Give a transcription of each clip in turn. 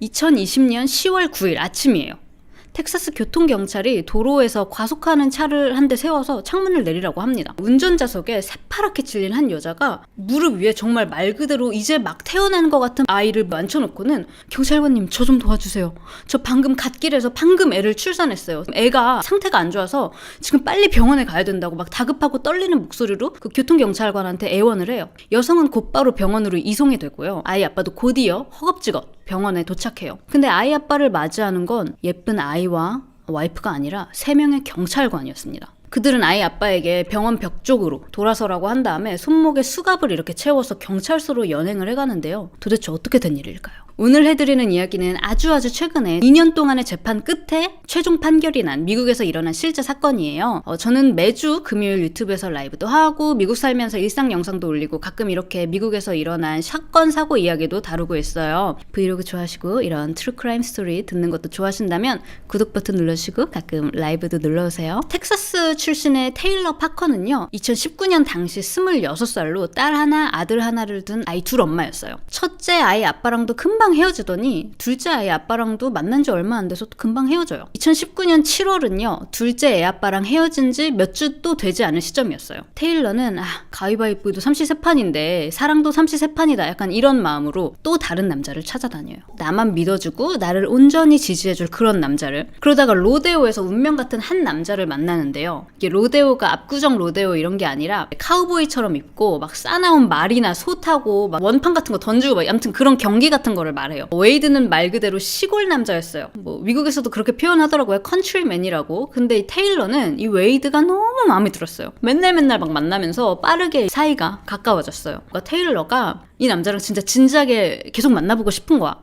2020년 10월 9일 아침이에요. 텍사스 교통경찰이 도로에서 과속하는 차를 한 대 세워서 창문을 내리라고 합니다. 운전자석에 새파랗게 찔린 한 여자가 무릎 위에 정말 말 그대로 이제 막 태어나는 것 같은 아이를 앉혀놓고는 경찰관님 저 좀 도와주세요. 저 방금 갓길에서 방금 애를 출산했어요. 애가 상태가 안 좋아서 지금 빨리 병원에 가야 된다고 막 다급하고 떨리는 목소리로 그 교통경찰관한테 애원을 해요. 여성은 곧바로 병원으로 이송이 되고요. 아이 아빠도 곧이어 허겁지겁 병원에 도착해요. 근데 아이 아빠를 맞이하는 건 예쁜 아이와 와이프가 아니라 3명의 경찰관이었습니다. 그들은 아이 아빠에게 병원 벽 쪽으로 돌아서라고 한 다음에 손목에 수갑을 이렇게 채워서 경찰서로 연행을 해가는데요. 도대체 어떻게 된 일일까요? 오늘 해드리는 이야기는 아주 최근에 2년 동안의 재판 끝에 최종 판결이 난 미국에서 일어난 실제 사건이에요. 저는 매주 금요일 유튜브에서 라이브도 하고 미국 살면서 일상 영상도 올리고 가끔 이렇게 미국에서 일어난 사건 사고 이야기도 다루고 있어요. 브이로그 좋아하시고 이런 트루크라임 스토리 듣는 것도 좋아하신다면 구독 버튼 눌러주시고 가끔 라이브도 눌러오세요. 텍사스 출신의 테일러 파커는요, 2019년 당시 26살로 딸 하나 아들 하나를 둔 아이 둘 엄마였어요. 첫째 아이 아빠랑도 금방 헤어지더니 둘째 아이 아빠랑도 만난 지 얼마 안 돼서 또 금방 헤어져요. 2019년 7월은요 둘째 애 아빠랑 헤어진 지 몇 주 또 되지 않은 시점이었어요. 테일러는 가위바위보도 삼시세판인데 사랑도 삼시세판이다 약간 이런 마음으로 또 다른 남자를 찾아다녀요. 나만 믿어주고 나를 온전히 지지해줄 그런 남자를. 그러다가 로데오에서 운명 같은 한 남자를 만나는데요. 이게 로데오가 압구정 로데오 이런 게 아니라 카우보이처럼 입고 막 싸나운 말이나 소 타고 막 원판 같은 거 던지고 막 아무튼 그런 경기 같은 거를 말해요. 웨이드는 말 그대로 시골 남자였어요. 미국에서도 그렇게 표현하더라고요. 컨트리맨이라고. 근데 이 테일러는 이 웨이드가 너무 마음에 들었어요. 맨날 막 만나면서 빠르게 사이가 가까워졌어요. 그러니까 테일러가 이 남자랑 진짜 진지하게 계속 만나보고 싶은 거야.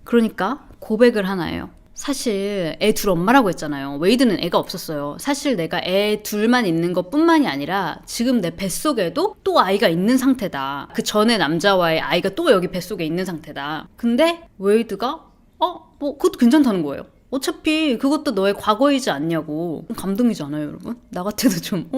그러니까 고백을 하나 해요. 사실 애 둘 엄마라고 했잖아요. 웨이드는 애가 없었어요. 사실 내가 애 둘만 있는 것 뿐만이 아니라 지금 내 뱃속에도 또 아이가 있는 상태다. 그 전에 남자와의 아이가 또 여기 뱃속에 있는 상태다. 근데 웨이드가 그것도 괜찮다는 거예요. 어차피 그것도 너의 과거이지 않냐고. 감동이지 않아요, 여러분? 나 같아도 좀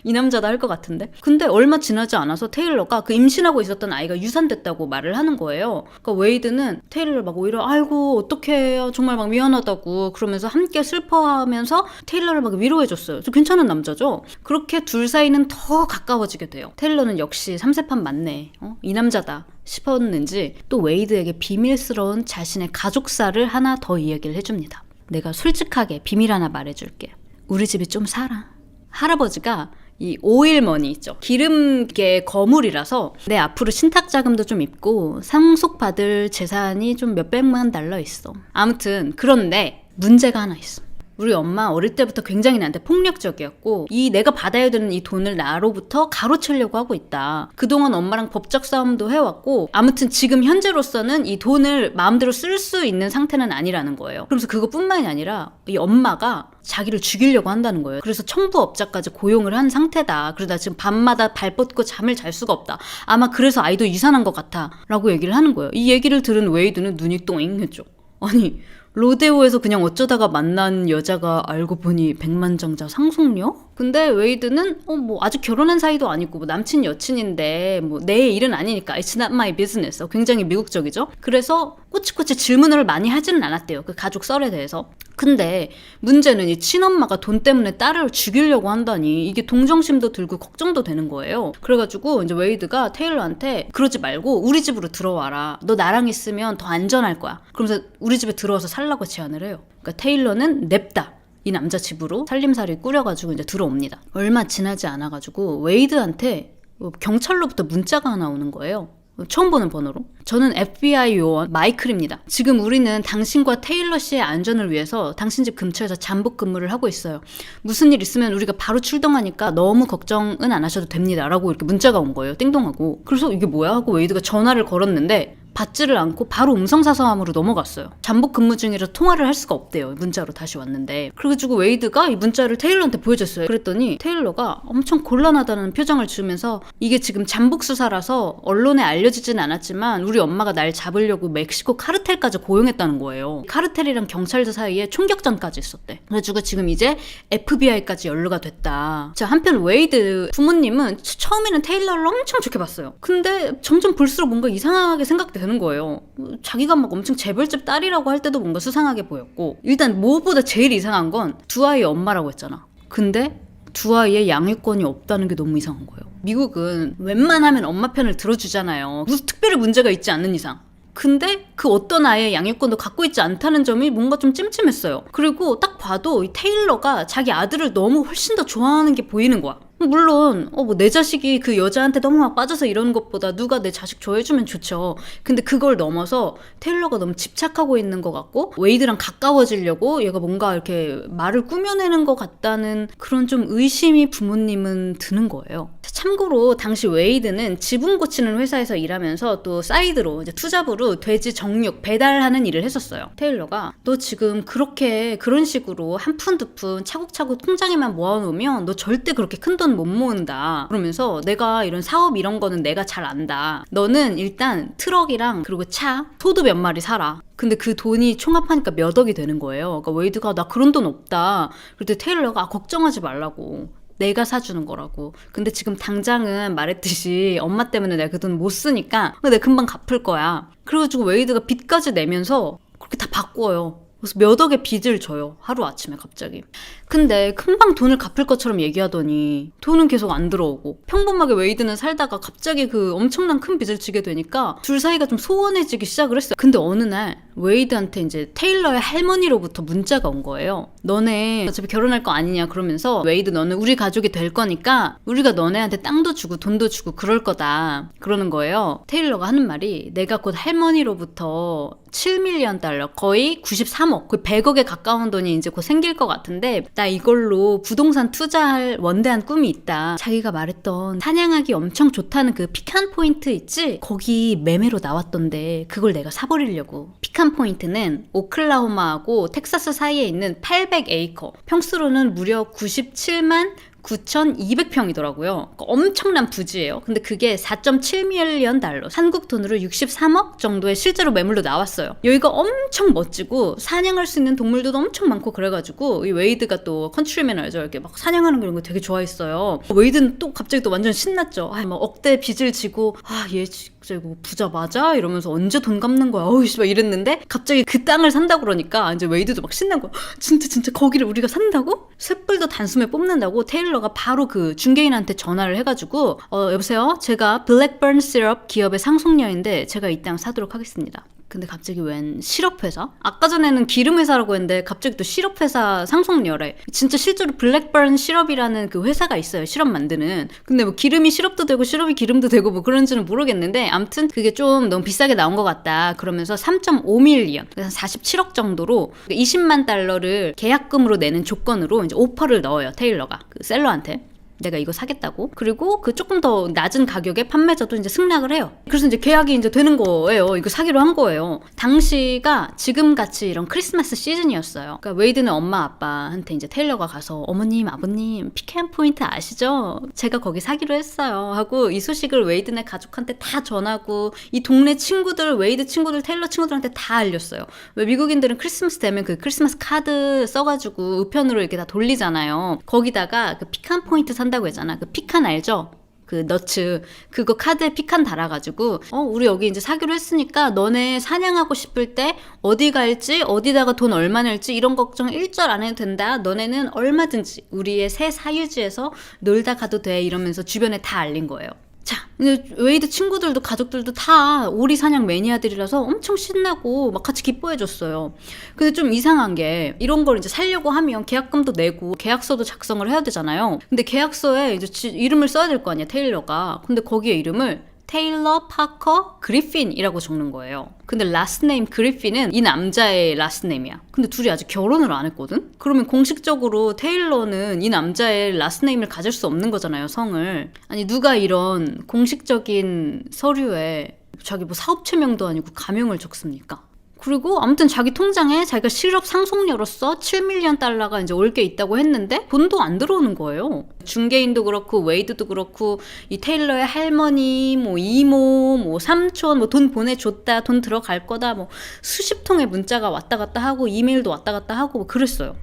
이 남자다 할 것 같은데. 근데 얼마 지나지 않아서 테일러가 그 임신하고 있었던 아이가 유산됐다고 말을 하는 거예요. 그러니까 웨이드는 테일러를 막 오히려 아이고 어떡해 정말 막 미안하다고 그러면서 함께 슬퍼하면서 테일러를 막 위로해줬어요. 좀 괜찮은 남자죠? 그렇게 둘 사이는 더 가까워지게 돼요. 테일러는 역시 삼세판 맞네. 이 남자다 싶었는지 또 웨이드에게 비밀스러운 자신의 가족사를 하나 더 이야기를 해줍니다. 내가 솔직하게 비밀 하나 말해줄게. 우리 집이 좀 살아. 할아버지가 이 오일머니 있죠. 기름계 거물이라서 내 앞으로 신탁자금도 좀 있고 상속받을 재산이 좀 몇백만 달러 있어. 아무튼 그런데 문제가 하나 있어. 우리 엄마 어릴 때부터 굉장히 나한테 폭력적이었고 내가 받아야 되는 이 돈을 나로부터 가로채려고 하고 있다. 그동안 엄마랑 법적 싸움도 해왔고 아무튼 지금 현재로서는 이 돈을 마음대로 쓸 수 있는 상태는 아니라는 거예요. 그러면서 그것뿐만이 아니라 이 엄마가 자기를 죽이려고 한다는 거예요. 그래서 청부업자까지 고용을 한 상태다. 그러다 지금 밤마다 발 뻗고 잠을 잘 수가 없다. 아마 그래서 아이도 유산한 것 같아 라고 얘기를 하는 거예요. 이 얘기를 들은 웨이드는 눈이 똥잉 했죠. 아니 로데오에서 그냥 어쩌다가 만난 여자가 알고 보니 백만장자 상속녀? 근데 웨이드는 아직 결혼한 사이도 아니고 남친 여친인데 내 일은 아니니까 It's not my business. 굉장히 미국적이죠? 그래서 꼬치꼬치 질문을 많이 하지는 않았대요. 그 가족 썰에 대해서. 근데 문제는 이 친엄마가 돈 때문에 딸을 죽이려고 한다니 이게 동정심도 들고 걱정도 되는 거예요. 그래가지고 이제 웨이드가 테일러한테 그러지 말고 우리 집으로 들어와라. 너 나랑 있으면 더 안전할 거야. 그러면서 우리 집에 들어와서 살라고 제안을 해요. 그러니까 테일러는 냅다 이 남자 집으로 살림살이 꾸려가지고 이제 들어옵니다. 얼마 지나지 않아가지고 웨이드한테 경찰로부터 문자가 하나 오는 거예요. 처음 보는 번호로. 저는 FBI 요원 마이클입니다. 지금 우리는 당신과 테일러 씨의 안전을 위해서 당신 집 근처에서 잠복 근무를 하고 있어요. 무슨 일 있으면 우리가 바로 출동하니까 너무 걱정은 안 하셔도 됩니다. 라고 이렇게 문자가 온 거예요. 띵동하고. 그래서 이게 뭐야 하고 웨이드가 전화를 걸었는데 받지를 않고 바로 음성사서함으로 넘어갔어요. 잠복 근무 중이라 통화를 할 수가 없대요. 문자로 다시 왔는데. 그래가지고 웨이드가 이 문자를 테일러한테 보여줬어요. 그랬더니 테일러가 엄청 곤란하다는 표정을 지으면서 이게 지금 잠복 수사라서 언론에 알려지진 않았지만 우리 엄마가 날 잡으려고 멕시코 카르텔까지 고용했다는 거예요. 카르텔이랑 경찰들 사이에 총격전까지 있었대. 그래가지고 지금 이제 FBI까지 연루가 됐다. 자, 한편 웨이드 부모님은 처음에는 테일러를 엄청 좋게 봤어요. 근데 점점 볼수록 뭔가 이상하게 생각돼요. 되는 거예요. 자기가 막 엄청 재벌집 딸이라고 할 때도 뭔가 수상하게 보였고, 일단 무엇보다 제일 이상한 건 두 아이의 엄마라고 했잖아. 근데 두 아이의 양육권이 없다는 게 너무 이상한 거예요. 미국은 웬만하면 엄마 편을 들어주잖아요. 무슨 특별히 문제가 있지 않는 이상. 근데 그 어떤 아이의 양육권도 갖고 있지 않다는 점이 뭔가 좀 찜찜했어요. 그리고 딱 봐도 이 테일러가 자기 아들을 너무 훨씬 더 좋아하는 게 보이는 거야. 물론 뭐 내 자식이 그 여자한테 너무 막 빠져서 이러는 것보다 누가 내 자식 좋아해주면 좋죠. 근데 그걸 넘어서 테일러가 너무 집착하고 있는 것 같고, 웨이드랑 가까워지려고 얘가 뭔가 이렇게 말을 꾸며내는 것 같다는 그런 좀 의심이 부모님은 드는 거예요. 참고로 당시 웨이드는 지붕 고치는 회사에서 일하면서 또 사이드로 이제 투잡으로 돼지 정육 배달하는 일을 했었어요. 테일러가 너 지금 그렇게 그런 식으로 한 푼 두 푼 차곡차곡 통장에만 모아놓으면 너 절대 그렇게 큰 돈 못 모은다. 그러면서 내가 이런 사업 이런 거는 내가 잘 안다. 너는 일단 트럭이랑 그리고 차, 소도 몇 마리 사라. 근데 그 돈이 총합하니까 몇 억이 되는 거예요. 그러니까 웨이드가 나 그런 돈 없다. 그랬더니 테일러가 걱정하지 말라고. 내가 사주는 거라고. 근데 지금 당장은 말했듯이 엄마 때문에 내가 그 돈 못 쓰니까 내가 금방 갚을 거야. 그래가지고 웨이드가 빚까지 내면서 그렇게 다 바꿔요. 그래서 몇 억의 빚을 져요. 하루아침에 갑자기. 근데 금방 돈을 갚을 것처럼 얘기하더니 돈은 계속 안 들어오고, 평범하게 웨이드는 살다가 갑자기 그 엄청난 큰 빚을 지게 되니까 둘 사이가 좀 소원해지기 시작을 했어요. 근데 어느 날 웨이드한테 이제 테일러의 할머니로부터 문자가 온 거예요. 너네 어차피 결혼할 거 아니냐 그러면서, 웨이드 너는 우리 가족이 될 거니까 우리가 너네한테 땅도 주고 돈도 주고 그럴 거다 그러는 거예요. 테일러가 하는 말이, 내가 곧 할머니로부터 7밀리언 달러, 거의 93억, 거의 100억에 가까운 돈이 이제 곧 생길 것 같은데 나 이걸로 부동산 투자할 원대한 꿈이 있다. 자기가 말했던 사냥하기 엄청 좋다는 그 피칸 포인트 있지? 거기 매매로 나왔던데 그걸 내가 사버리려고. 피칸 포인트는 오클라호마하고 텍사스 사이에 있는 800에이커, 평수로는 무려 97만 9,200평이더라고요. 그러니까 엄청난 부지예요. 근데 그게 4.7밀리언 달러, 한국 돈으로 63억 정도의 실제로 매물로 나왔어요. 여기가 엄청 멋지고 사냥할 수 있는 동물들도 엄청 많고, 그래가지고 이 웨이드가 또 컨트리맨 알죠? 이렇게 막 사냥하는 그런 거 되게 좋아했어요. 웨이드는 또 갑자기 또 완전 신났죠. 막 억대 빚을 지고, 얘 진짜 이거 부자 맞아? 이러면서 언제 돈 갚는 거야? 어이씨 막 이랬는데 갑자기 그 땅을 산다고 그러니까 이제 웨이드도 막 신난 거야. 진짜 거기를 우리가 산다고? 쇳불도 단숨에 뽑는다고 테일러가 바로 그 중개인한테 전화를 해가지고, 여보세요? 제가 블랙버른 시럽 기업의 상속녀인데 제가 이 땅 사도록 하겠습니다. 근데 갑자기 웬 시럽회사? 아까 전에는 기름회사라고 했는데 갑자기 또 시럽회사 상속녀래. 진짜 실제로 블랙버른 시럽이라는 그 회사가 있어요. 시럽 만드는. 근데 뭐 기름이 시럽도 되고 시럽이 기름도 되고 뭐 그런지는 모르겠는데, 아무튼 그게 좀 너무 비싸게 나온 것 같다. 그러면서 3.5밀리언, 그래서 47억 정도로 20만 달러를 계약금으로 내는 조건으로 이제 오퍼를 넣어요. 테일러가 그 셀러한테. 내가 이거 사겠다고. 그리고 그 조금 더 낮은 가격에 판매자도 이제 승낙을 해요. 그래서 이제 계약이 이제 되는 거예요. 이거 사기로 한 거예요. 당시가 지금같이 이런 크리스마스 시즌이었어요. 그러니까 웨이드는 엄마 아빠한테 이제 테일러가 가서, 어머님 아버님 피칸 포인트 아시죠? 제가 거기 사기로 했어요 하고 이 소식을 웨이드네 가족한테 다 전하고, 이 동네 친구들, 웨이드 친구들, 테일러 친구들한테 다 알렸어요. 왜 미국인들은 크리스마스 되면 그 크리스마스 카드 써가지고 우편으로 이렇게 다 돌리잖아요. 거기다가 그 피칸 포인트 산다고 했잖아. 그 피칸 알죠? 그 너츠, 그거 카드에 피칸 달아가지고, 우리 여기 이제 사기로 했으니까 너네 사냥하고 싶을 때 어디 갈지, 어디다가 돈 얼마 낼지 이런 걱정 일절 안 해도 된다. 너네는 얼마든지 우리의 새 사유지에서 놀다 가도 돼. 이러면서 주변에 다 알린 거예요. 자, 웨이드 친구들도 가족들도 다 오리 사냥 매니아들이라서 엄청 신나고 막 같이 기뻐해줬어요. 근데 좀 이상한 게, 이런 걸 이제 살려고 하면 계약금도 내고 계약서도 작성을 해야 되잖아요. 근데 계약서에 이제 이름을 써야 될 거 아니야, 테일러가. 근데 거기에 이름을 테일러 파커 그리핀이라고 적는 거예요. 근데 라스트네임 그리핀은 이 남자의 라스트네임이야. 근데 둘이 아직 결혼을 안 했거든? 그러면 공식적으로 테일러는 이 남자의 라스트네임을 가질 수 없는 거잖아요, 성을. 아니 누가 이런 공식적인 서류에 자기 뭐 사업체명도 아니고 가명을 적습니까? 그리고 아무튼 자기 통장에 자기가 실업 상속녀로서 7밀리언 달러가 이제 올 게 있다고 했는데 돈도 안 들어오는 거예요. 중개인도 그렇고 웨이드도 그렇고 이 테일러의 할머니, 뭐 이모, 뭐 삼촌, 뭐 돈 보내줬다, 돈 들어갈 거다, 뭐 수십 통의 문자가 왔다 갔다 하고 이메일도 왔다 갔다 하고 뭐 그랬어요.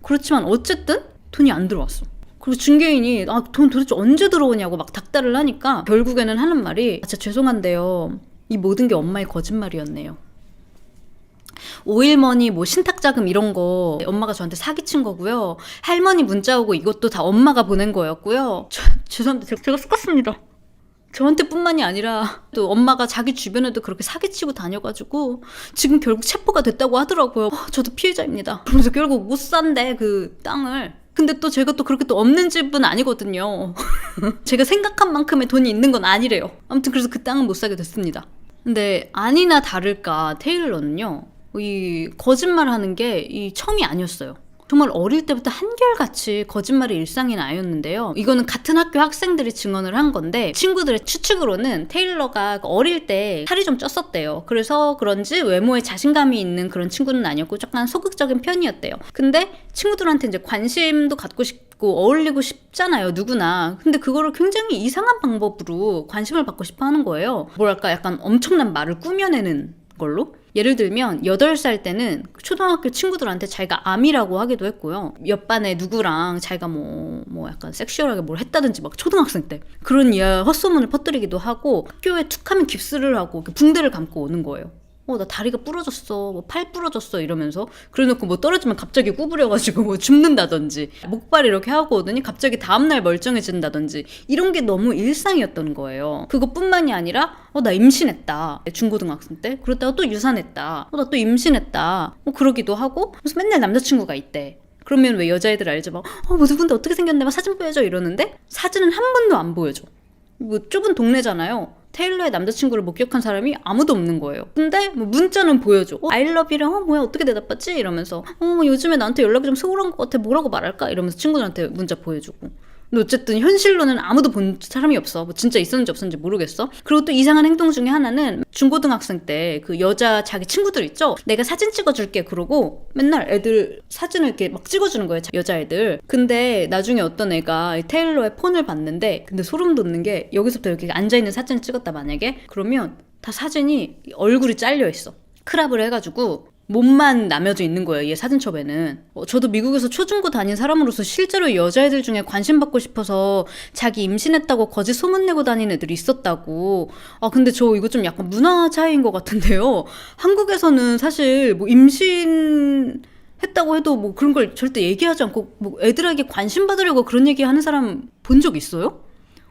그렇지만 어쨌든 돈이 안 들어왔어. 그리고 중개인이 돈 도대체 언제 들어오냐고 막 닥달을 하니까 결국에는 하는 말이, 진짜 죄송한데요, 이 모든 게 엄마의 거짓말이었네요. 오일머니, 뭐 신탁자금 이런 거 엄마가 저한테 사기친 거고요. 할머니 문자 오고 이것도 다 엄마가 보낸 거였고요. 죄송합니다. 제가 섞었습니다. 저한테뿐만이 아니라 또 엄마가 자기 주변에도 그렇게 사기치고 다녀가지고 지금 결국 체포가 됐다고 하더라고요. 저도 피해자입니다. 그러면서 결국 못 산대, 그 땅을. 근데 또 제가 또 그렇게 또 없는 집은 아니거든요. 제가 생각한 만큼의 돈이 있는 건 아니래요. 아무튼 그래서 그 땅은 못 사게 됐습니다. 근데 아니나 다를까 테일러는요, 이 거짓말하는 게 이 처음이 아니었어요. 정말 어릴 때부터 한결같이 거짓말이 일상인 아이였는데요. 이거는 같은 학교 학생들이 증언을 한 건데, 친구들의 추측으로는 테일러가 어릴 때 살이 좀 쪘었대요. 그래서 그런지 외모에 자신감이 있는 그런 친구는 아니었고 약간 소극적인 편이었대요. 근데 친구들한테 이제 관심도 갖고 싶고 어울리고 싶잖아요, 누구나. 근데 그거를 굉장히 이상한 방법으로 관심을 받고 싶어 하는 거예요. 뭐랄까, 약간 엄청난 말을 꾸며내는 걸로? 예를 들면 8살 때는 초등학교 친구들한테 자기가 암이라고 하기도 했고요. 옆반에 누구랑 자기가 뭐 약간 섹슈얼하게 뭘 했다든지, 막 초등학생 때 그런 헛소문을 퍼뜨리기도 하고, 학교에 툭하면 깁스를 하고 붕대를 감고 오는 거예요. 나 다리가 부러졌어, 뭐 팔 부러졌어 이러면서. 그래놓고 뭐 떨어지면 갑자기 구부려가지고 뭐 죽는다든지, 목발 이렇게 하고 오더니 갑자기 다음날 멀쩡해진다든지, 이런 게 너무 일상이었던 거예요. 그것뿐만이 아니라 나 임신했다, 중고등학생 때. 그러다가 또 유산했다, 나 또 임신했다, 뭐 그러기도 하고. 그래서 맨날 남자친구가 있대. 그러면 왜 여자애들 알죠? 막 뭐 누군데 어떻게 생겼는데 막 사진 보여줘 이러는데, 사진은 한 번도 안 보여줘. 뭐 좁은 동네잖아요. 테일러의 남자친구를 목격한 사람이 아무도 없는 거예요. 근데 뭐 문자는 보여줘. I love you랑 뭐야 어떻게 대답하지? 이러면서 요즘에 나한테 연락이 좀 소홀한 것 같아, 뭐라고 말할까? 이러면서 친구들한테 문자 보여주고. 근데 어쨌든 현실로는 아무도 본 사람이 없어. 뭐 진짜 있었는지 없었는지 모르겠어. 그리고 또 이상한 행동 중에 하나는, 중고등학생 때 그 여자 자기 친구들 있죠? 내가 사진 찍어줄게 그러고 맨날 애들 사진을 이렇게 막 찍어주는 거예요, 여자애들. 근데 나중에 어떤 애가 테일러의 폰을 봤는데, 근데 소름 돋는 게, 여기서부터 이렇게 앉아있는 사진을 찍었다 만약에, 그러면 다 사진이 얼굴이 잘려있어. 크랍을 해가지고 몸만 남겨져 있는 거예요, 얘 사진첩에는. 저도 미국에서 초중고 다닌 사람으로서 실제로 여자애들 중에 관심 받고 싶어서 자기 임신했다고 거짓 소문내고 다니는 애들이 있었다고. 근데 저 이거 좀 약간 문화 차이인 것 같은데요. 한국에서는 사실 뭐 임신 했다고 해도 뭐 그런 걸 절대 얘기하지 않고, 뭐 애들에게 관심 받으려고 그런 얘기 하는 사람 본 적 있어요?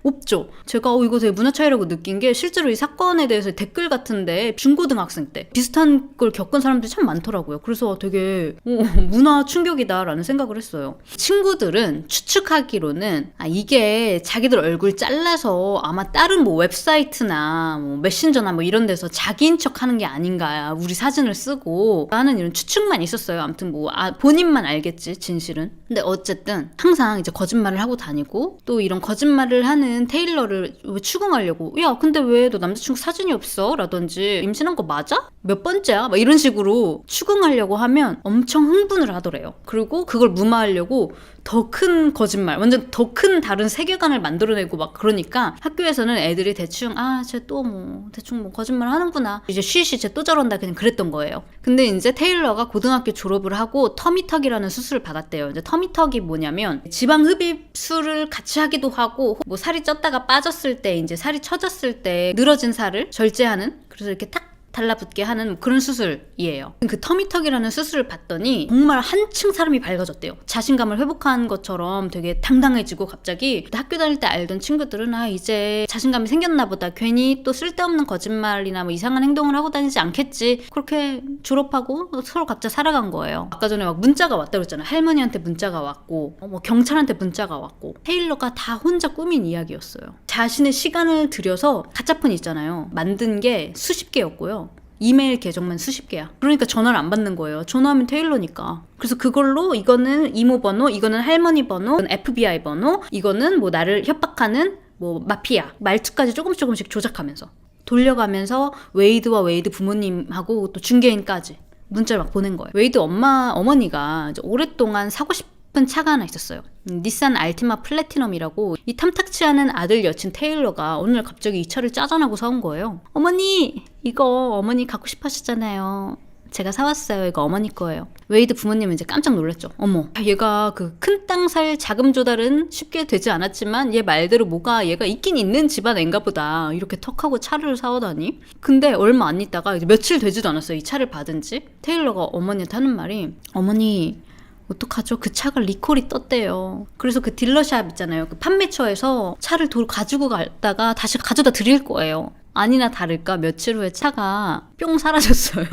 없죠. 제가 이거 되게 문화 차이라고 느낀 게, 실제로 이 사건에 대해서 댓글 같은데 중고등학생 때 비슷한 걸 겪은 사람들이 참 많더라고요. 그래서 되게 문화 충격이다라는 생각을 했어요. 친구들은 추측하기로는 이게 자기들 얼굴 잘라서 아마 다른 뭐 웹사이트나 뭐 메신저나 뭐 이런 데서 자기인 척 하는 게 아닌가, 우리 사진을 쓰고 하는 이런 추측만 있었어요. 아무튼 뭐 본인만 알겠지, 진실은. 근데 어쨌든 항상 이제 거짓말을 하고 다니고, 또 이런 거짓말을 하는 테일러를 추궁하려고, 야 근데 왜 너 남자친구 사진이 없어? 라든지, 임신한 거 맞아? 몇 번째야? 막 이런 식으로 추궁하려고 하면 엄청 흥분을 하더래요. 그리고 그걸 무마하려고 더 큰 거짓말, 완전 더 큰 다른 세계관을 만들어내고 막 그러니까, 학교에서는 애들이 대충 쟤 또 뭐 대충 뭐 거짓말 하는구나, 이제 쉬쉬 쟤 또 저런다, 그냥 그랬던 거예요. 근데 이제 테일러가 고등학교 졸업을 하고 터미턱이라는 수술을 받았대요. 이제 터미턱이 뭐냐면, 지방 흡입술을 같이 하기도 하고, 뭐 살이 쪘다가 빠졌을 때, 이제 살이 처졌을 때 늘어진 살을 절제하는, 그래서 이렇게 탁 달라붙게 하는 그런 수술이에요. 그 터미턱이라는 수술을 받더니 정말 한층 사람이 밝아졌대요. 자신감을 회복한 것처럼 되게 당당해지고, 갑자기 학교 다닐 때 알던 친구들은 이제 자신감이 생겼나 보다, 괜히 또 쓸데없는 거짓말이나 뭐 이상한 행동을 하고 다니지 않겠지, 그렇게 졸업하고 서로 각자 살아간 거예요. 아까 전에 막 문자가 왔다고 그랬잖아요. 할머니한테 문자가 왔고, 뭐 경찰한테 문자가 왔고. 테일러가 다 혼자 꾸민 이야기였어요. 자신의 시간을 들여서 가짜폰 있잖아요, 만든 게 수십 개였고요. 이메일 계정만 수십 개야. 그러니까 전화를 안 받는 거예요. 전화하면 테일러니까. 그래서 그걸로 이거는 이모 번호, 이거는 할머니 번호, 이건 FBI 번호, 이거는 뭐 나를 협박하는 뭐 마피아, 말투까지 조금씩 조작하면서 돌려가면서, 웨이드와 웨이드 부모님하고 또 중개인까지 문자를 막 보낸 거예요. 웨이드 어머니가 이제 오랫동안 사고 싶은 차가 하나 있었어요. 닛산 알티마 플래티넘이라고. 이 탐탁치 않은 아들 여친 테일러가 어느 날 갑자기 이 차를 짜잔하고 사온 거예요. 어머니, 이거 어머니 갖고 싶어 하셨잖아요. 제가 사왔어요. 이거 어머니 거예요. 웨이드 부모님은 이제 깜짝 놀랐죠. 어머, 얘가 그 큰 땅 살 자금 조달은 쉽게 되지 않았지만 얘 말대로 뭐가 얘가 있긴 있는 집안 애인가 보다. 이렇게 턱하고 차를 사오다니. 근데 얼마 안 있다가 이제 며칠 되지도 않았어요. 이 차를 받은 지. 테일러가 어머니한테 하는 말이, 어머니 어떡하죠? 그 차가 리콜이 떴대요. 그래서 그 딜러샵 있잖아요. 그 판매처에서 차를 가지고 갔다가 다시 가져다 드릴 거예요. 아니나 다를까 며칠 후에 차가 뿅 사라졌어요.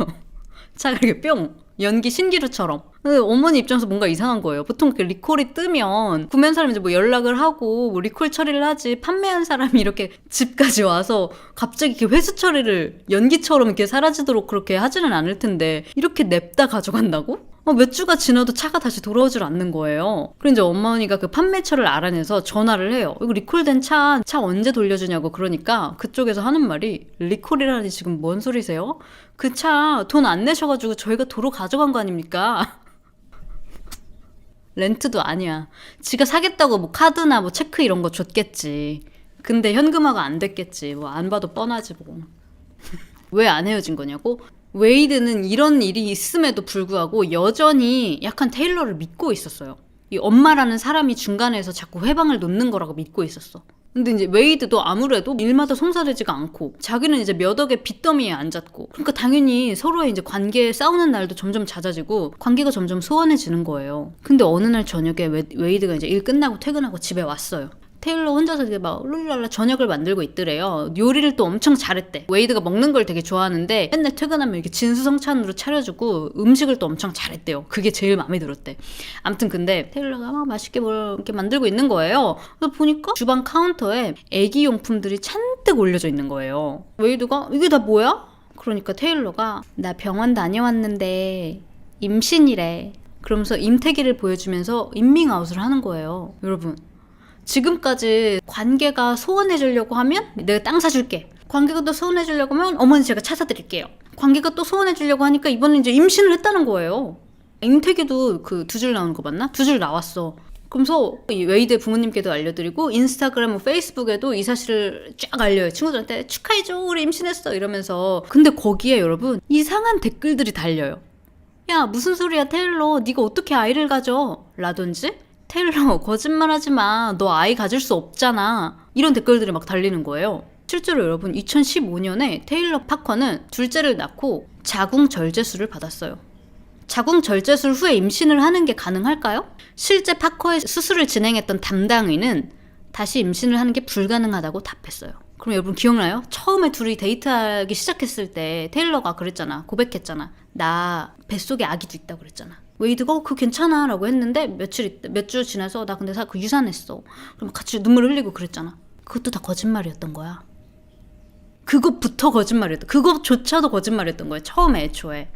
차가 이렇게 뿅, 연기 신기루처럼. 근데 어머니 입장에서 뭔가 이상한 거예요. 보통 그 리콜이 뜨면 구매한 사람이 이제 뭐 연락을 하고 뭐 리콜 처리를 하지, 판매한 사람이 이렇게 집까지 와서 갑자기 이렇게 회수 처리를 연기처럼 이렇게 사라지도록 그렇게 하지는 않을 텐데 이렇게 냅다 가져간다고? 몇 주가 지나도 차가 다시 돌아오질 않는 거예요. 그래서 이제 어머니가 그 판매처를 알아내서 전화를 해요. 이거 리콜된 차 언제 돌려주냐고. 그러니까 그쪽에서 하는 말이, 리콜이라니 지금 뭔 소리세요? 그 차 돈 안 내셔가지고 저희가 도로 가져간 거 아닙니까? 렌트도 아니야. 지가 사겠다고 뭐 카드나 뭐 체크 이런 거 줬겠지. 근데 현금화가 안 됐겠지. 뭐 안 봐도 뻔하지 뭐. 왜 안 헤어진 거냐고? 웨이드는 이런 일이 있음에도 불구하고 여전히 약간 테일러를 믿고 있었어요. 이 엄마라는 사람이 중간에서 자꾸 회방을 놓는 거라고 믿고 있었어. 근데 이제 웨이드도 아무래도 일마다 성사되지가 않고 자기는 이제 몇 억의 빚더미에 앉았고, 그러니까 당연히 서로의 이제 관계에 싸우는 날도 점점 잦아지고 관계가 점점 소원해지는 거예요. 근데 어느 날 저녁에 웨이드가 이제 일 끝나고 퇴근하고 집에 왔어요. 테일러 혼자서 이제 막 룰랄라 저녁을 만들고 있더래요. 요리를 또 엄청 잘했대. 웨이드가 먹는 걸 되게 좋아하는데 맨날 퇴근하면 이렇게 진수성찬으로 차려주고 음식을 또 엄청 잘했대요. 그게 제일 마음에 들었대. 아무튼 근데 테일러가 막 맛있게 뭘 이렇게 만들고 있는 거예요. 그래서 보니까 주방 카운터에 애기 용품들이 잔뜩 올려져 있는 거예요. 웨이드가 이게 다 뭐야? 그러니까 테일러가 나 병원 다녀왔는데 임신이래. 그러면서 임태기를 보여주면서 인밍아웃을 하는 거예요. 여러분, 지금까지 관계가 소원해지려고 하면 내가 땅 사줄게. 관계가 또 소원해지려고 하면 어머니 제가 차 사드릴게요. 관계가 또 소원해지려고 하니까 이번엔 이제 임신을 했다는 거예요. 임태기도 그 2줄 나오는 거 맞나? 2줄 나왔어. 그러면서 이 웨이드 부모님께도 알려드리고 인스타그램, 페이스북에도 이 사실을 쫙 알려요. 친구들한테 축하해줘, 우리 임신했어 이러면서. 근데 거기에 여러분 이상한 댓글들이 달려요. 야, 무슨 소리야 테일러, 네가 어떻게 아이를 가져? 라든지 테일러 거짓말하지 마, 너 아이 가질 수 없잖아, 이런 댓글들이 막 달리는 거예요. 실제로 여러분 2015년에 테일러 파커는 둘째를 낳고 자궁절제술을 받았어요. 자궁절제술 후에 임신을 하는 게 가능할까요? 실제 파커의 수술을 진행했던 담당의는 다시 임신을 하는 게 불가능하다고 답했어요. 그럼 여러분 기억나요? 처음에 둘이 데이트하기 시작했을 때 테일러가 그랬잖아, 고백했잖아. 나 뱃속에 아기도 있다고 그랬잖아. 웨이드가 그거 괜찮아 라고 했는데 몇 주 지나서 나 근데 그 유산했어. 그럼 같이 눈물 흘리고 그랬잖아. 그것도 다 거짓말이었던 거야. 그것부터 거짓말이었다. 그것조차도 거짓말이었던 거야, 처음에 애초에.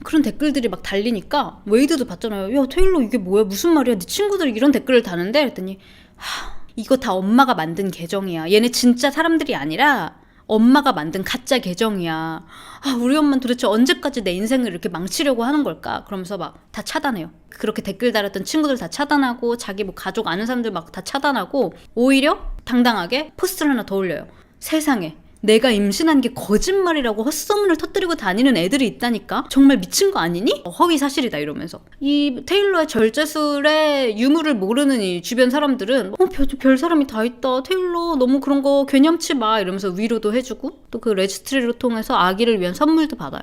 그런 댓글들이 막 달리니까 웨이드도 봤잖아요. 야 테일러 이게 뭐야, 무슨 말이야, 네 친구들이 이런 댓글을 다는데? 그랬더니 이거 다 엄마가 만든 계정이야. 얘네 진짜 사람들이 아니라 엄마가 만든 가짜 계정이야. 우리 엄마는 도대체 언제까지 내 인생을 이렇게 망치려고 하는 걸까? 그러면서 막 다 차단해요. 그렇게 댓글 달았던 친구들 다 차단하고 자기 뭐 가족 아는 사람들 막 다 차단하고 오히려 당당하게 포스트를 하나 더 올려요. 세상에 내가 임신한 게 거짓말이라고 헛소문을 터뜨리고 다니는 애들이 있다니까? 정말 미친 거 아니니? 허위 사실이다 이러면서. 이 테일러의 절제술의 유무를 모르는 이 주변 사람들은 별 사람이 다 있다, 테일러 너무 그런 거 개념치 마 이러면서 위로도 해주고, 또 그 레지스트리를 통해서 아기를 위한 선물도 받아요.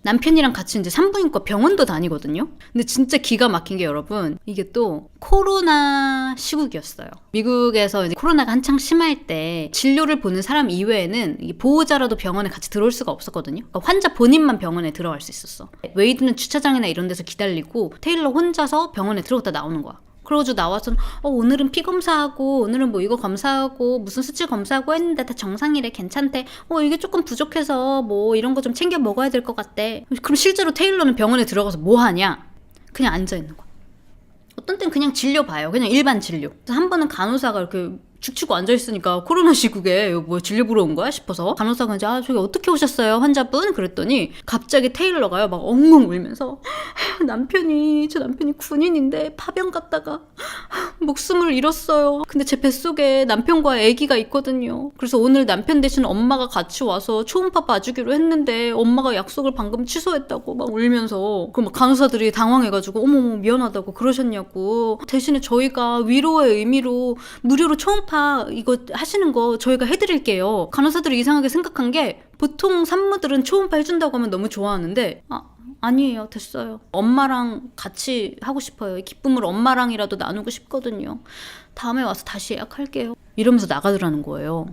남편이랑 같이 이제 산부인과 병원도 다니거든요. 근데 진짜 기가 막힌 게 여러분, 이게 또 코로나 시국이었어요. 미국에서 이제 코로나가 한창 심할 때 진료를 보는 사람 이외에는 보호자라도 병원에 같이 들어올 수가 없었거든요. 그러니까 환자 본인만 병원에 들어갈 수 있었어. 웨이드는 주차장이나 이런 데서 기다리고 테일러 혼자서 병원에 들어갔다 나오는 거야. 그러고서 나와서 오늘은 피 검사하고 오늘은 뭐 이거 검사하고 무슨 수치 검사하고 했는데 다 정상이래, 괜찮대. 이게 조금 부족해서 뭐 이런 거 좀 챙겨 먹어야 될 것 같대. 그럼 실제로 테일러는 병원에 들어가서 뭐 하냐? 그냥 앉아있는 거야. 어떤 땐 그냥 진료 봐요. 그냥 일반 진료. 한 번은 간호사가 이렇게 죽치고 앉아있으니까 코로나 시국에 뭐 진료 보러 온 거야 싶어서 간호사가 이제 저기 어떻게 오셨어요 환자분? 그랬더니 갑자기 테일러가요 막 엉엉 울면서 제 남편이 군인인데 파병 갔다가 목숨을 잃었어요. 근데 제 뱃속에 남편과 아기가 있거든요. 그래서 오늘 남편 대신 엄마가 같이 와서 초음파 봐주기로 했는데 엄마가 약속을 방금 취소했다고 막 울면서, 그럼 막 간호사들이 당황해가지고 어머머 미안하다고 그러셨냐고, 대신에 저희가 위로의 의미로 무료로 초음파 이거 하시는 거 저희가 해드릴게요. 간호사들이 이상하게 생각한 게, 보통 산모들은 초음파 해준다고 하면 너무 좋아하는데 아니에요. 됐어요. 엄마랑 같이 하고 싶어요. 이 기쁨을 엄마랑이라도 나누고 싶거든요. 다음에 와서 다시 예약할게요. 이러면서 나가더라는 거예요.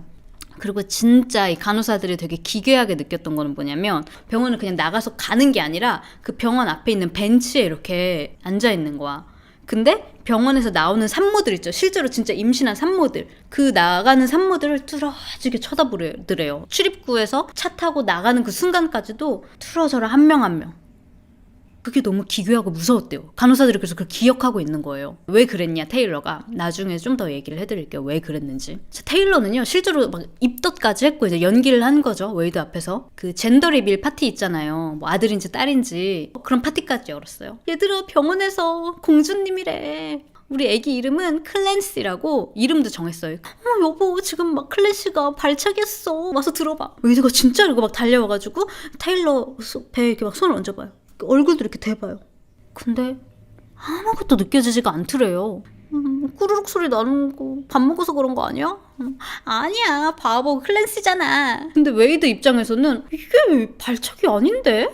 그리고 진짜 이 간호사들이 되게 기괴하게 느꼈던 거는 뭐냐면, 병원을 그냥 나가서 가는 게 아니라 그 병원 앞에 있는 벤치에 이렇게 앉아 있는 거야. 근데 병원에서 나오는 산모들 있죠. 실제로 진짜 임신한 산모들. 그 나가는 산모들을 뚫어지게 쳐다보더래요. 출입구에서 차 타고 나가는 그 순간까지도 뚫어져라 한 명 한 명. 그게 너무 기괴하고 무서웠대요. 간호사들이 그래서 그걸 기억하고 있는 거예요. 왜 그랬냐, 테일러가. 나중에 좀 더 얘기를 해드릴게요. 왜 그랬는지. 테일러는요, 실제로 막 입덧까지 했고 이제 연기를 한 거죠. 웨이드 앞에서. 그 젠더 리빌 파티 있잖아요. 뭐 아들인지 딸인지 그런 파티까지 열었어요. 얘들아, 병원에서 공주님이래. 우리 애기 이름은 클랜시라고 이름도 정했어요. 여보, 지금 막 클랜시가 발차기했어. 와서 들어봐. 웨이드가 진짜 이러고 막 달려와가지고 테일러 배에 이렇게 막 손을 얹어봐요. 얼굴도 이렇게 대봐요. 근데 아무것도 느껴지지가 않더래요. 꾸르륵 소리 나는 거 밥 먹어서 그런 거 아니야? 아니야, 바보, 클랜시잖아. 근데 웨이드 입장에서는 이게 발차기 아닌데?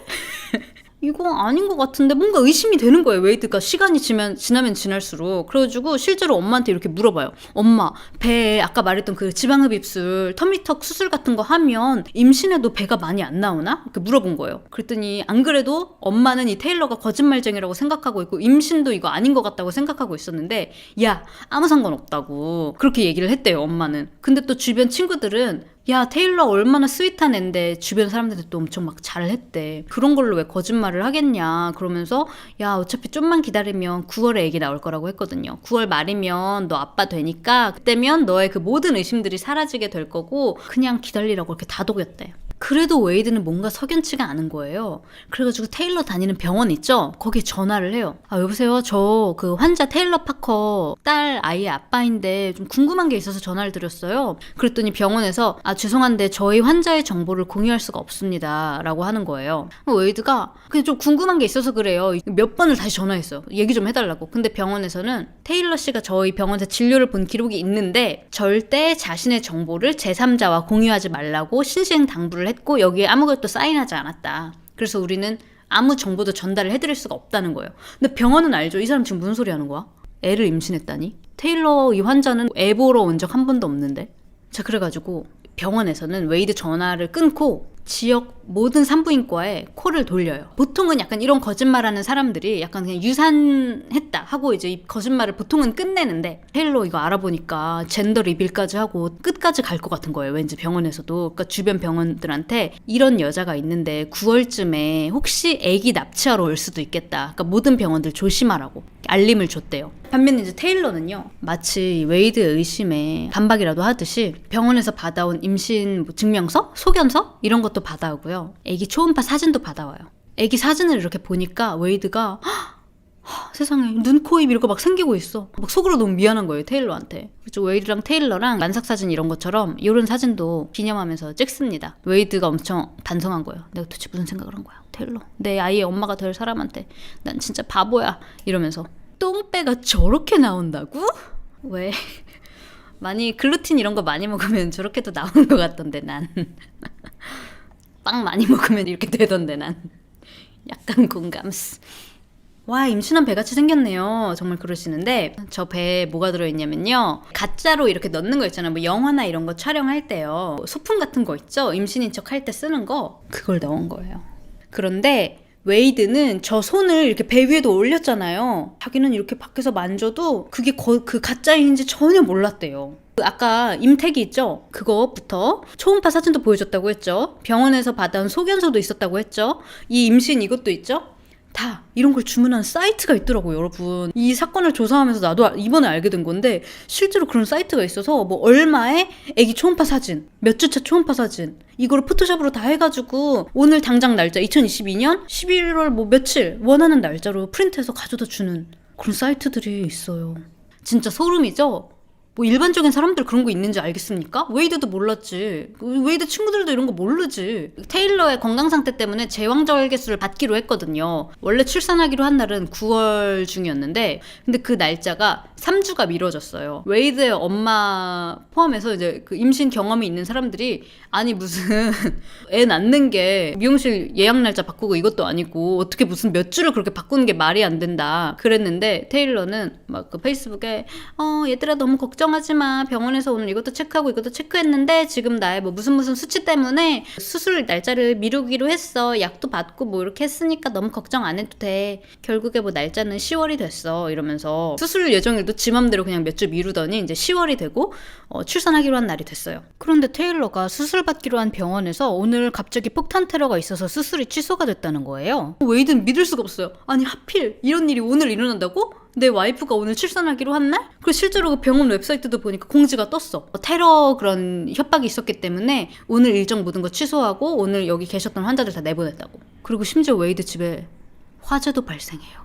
이거 아닌 것 같은데 뭔가 의심이 되는 거예요. 웨이드가 시간이 지나면 지날수록. 그래가지고 실제로 엄마한테 이렇게 물어봐요. 엄마, 배에 아까 말했던 그 지방흡입술, 터미턱 수술 같은 거 하면 임신해도 배가 많이 안 나오나? 이렇게 물어본 거예요. 그랬더니 안 그래도 엄마는 이 테일러가 거짓말쟁이라고 생각하고 있고 임신도 이거 아닌 것 같다고 생각하고 있었는데, 야, 아무 상관없다고 그렇게 얘기를 했대요, 엄마는. 근데 또 주변 친구들은, 야, 테일러 얼마나 스윗한 앤데 주변 사람들이 또 엄청 막 잘했대. 그런 걸로 왜 거짓말을 하겠냐. 그러면서 야, 어차피 좀만 기다리면 9월에 애기 나올 거라고 했거든요. 9월 말이면 너 아빠 되니까 그때면 너의 그 모든 의심들이 사라지게 될 거고 그냥 기다리라고 이렇게 다독였대. 그래도 웨이드는 뭔가 석연치가 않은 거예요. 그래가지고 테일러 다니는 병원 있죠? 거기에 전화를 해요. 여보세요? 저 그 환자 테일러 파커 딸 아이의 아빠인데 좀 궁금한 게 있어서 전화를 드렸어요. 그랬더니 병원에서 죄송한데 저희 환자의 정보를 공유할 수가 없습니다 라고 하는 거예요. 웨이드가 그냥 좀 궁금한 게 있어서 그래요. 몇 번을 다시 전화했어요. 얘기 좀 해달라고. 근데 병원에서는 테일러 씨가 저희 병원에서 진료를 본 기록이 있는데 절대 자신의 정보를 제3자와 공유하지 말라고 신신당부를 했고 여기에 아무것도 사인하지 않았다. 그래서 우리는 아무 정보도 전달을 해드릴 수가 없다는 거예요. 근데 병원은 알죠. 이 사람 지금 무슨 소리 하는 거야? 애를 임신했다니? 테일러 이 환자는 애 보러 온 적 한 번도 없는데? 자, 그래가지고 병원에서는 웨이드 전화를 끊고 지역 모든 산부인과에 콜을 돌려요. 보통은 약간 이런 거짓말하는 사람들이 약간 그냥 유산했다 하고 이제 이 거짓말을 보통은 끝내는데, 테일러 이거 알아보니까 젠더 리빌까지 하고 끝까지 갈 것 같은 거예요. 왠지 병원에서도. 그러니까 주변 병원들한테 이런 여자가 있는데 9월쯤에 혹시 애기 납치하러 올 수도 있겠다. 그러니까 모든 병원들 조심하라고 알림을 줬대요. 반면에 이제 테일러는요, 마치 웨이드의 의심에 반박이라도 하듯이 병원에서 받아온 임신 증명서? 소견서? 이런 것도 받아오고요. 애기 초음파 사진도 받아와요. 애기 사진을 이렇게 보니까 웨이드가 세상에 눈, 코, 입 이런 거 막 생기고 있어. 막 속으로 너무 미안한 거예요, 테일러한테. 그래서 웨이드랑 테일러랑 만삭사진 이런 것처럼 이런 사진도 기념하면서 찍습니다. 웨이드가 엄청 반성한 거예요. 내가 도대체 무슨 생각을 한 거야, 테일러. 내 아이의 엄마가 될 사람한테 난 진짜 바보야 이러면서. 똥배가 저렇게 나온다고? 왜? 많이 글루틴 이런 거 많이 먹으면 저렇게도 나오는 것 같던데 난. 빵 많이 먹으면 이렇게 되던데 난. 약간 공감스. 와, 임신한 배같이 생겼네요. 정말 그러시는데 저 배에 뭐가 들어있냐면요, 가짜로 이렇게 넣는 거 있잖아요. 뭐 영화나 이런 거 촬영할 때요, 소품 같은 거 있죠, 임신인 척 할 때 쓰는 거, 그걸 넣은 거예요. 그런데 웨이드는 저 손을 이렇게 배 위에도 올렸잖아요. 자기는 이렇게 밖에서 만져도 그게 그 가짜인지 전혀 몰랐대요. 아까 임태기 있죠? 그거부터 초음파 사진도 보여줬다고 했죠. 병원에서 받아온 소견서도 있었다고 했죠. 이 임신 이것도 있죠. 다 이런 걸 주문하는 사이트가 있더라고요, 여러분. 이 사건을 조사하면서 나도 이번에 알게 된 건데 실제로 그런 사이트가 있어서 뭐 얼마에 애기 초음파 사진, 몇 주차 초음파 사진 이거를 포토샵으로 다 해가지고 오늘 당장 날짜 2022년 11월 뭐 며칠 원하는 날짜로 프린트해서 가져다 주는 그런 사이트들이 있어요. 진짜 소름이죠? 뭐 일반적인 사람들 그런 거 있는지 알겠습니까? 웨이드도 몰랐지. 웨이드 친구들도 이런 거 모르지. 테일러의 건강 상태 때문에 제왕절개수를 받기로 했거든요. 원래 출산하기로 한 날은 9월 중이었는데 근데 그 날짜가 3주가 미뤄졌어요. 웨이드의 엄마 포함해서 이제 그 임신 경험이 있는 사람들이 아니 무슨 애 낳는 게 미용실 예약 날짜 바꾸고 이것도 아니고 어떻게 무슨 몇 주를 그렇게 바꾸는 게 말이 안 된다 그랬는데 테일러는 막 그 페이스북에 얘들아 너무 걱정하지 마. 병원에서 오늘 이것도 체크하고 이것도 체크했는데 지금 나의 뭐 무슨 수치 때문에 수술 날짜를 미루기로 했어. 약도 받고 뭐 이렇게 했으니까 너무 걱정 안 해도 돼. 결국에 뭐 날짜는 10월이 됐어. 이러면서 수술 예정일도 지 맘대로 그냥 몇 주 미루더니 이제 10월이 되고 출산하기로 한 날이 됐어요. 그런데 테일러가 수술 받기로 한 병원에서 오늘 갑자기 폭탄 테러가 있어서 수술이 취소가 됐다는 거예요. 웨이드는 믿을 수가 없어요. 아니 하필 이런 일이 오늘 일어난다고? 내 와이프가 오늘 출산하기로 한 날? 그리고 실제로 그 병원 웹사이트도 보니까 공지가 떴어. 테러 그런 협박이 있었기 때문에 오늘 일정 모든 거 취소하고 오늘 여기 계셨던 환자들 다 내보냈다고. 그리고 심지어 웨이드 집에 화재도 발생해요.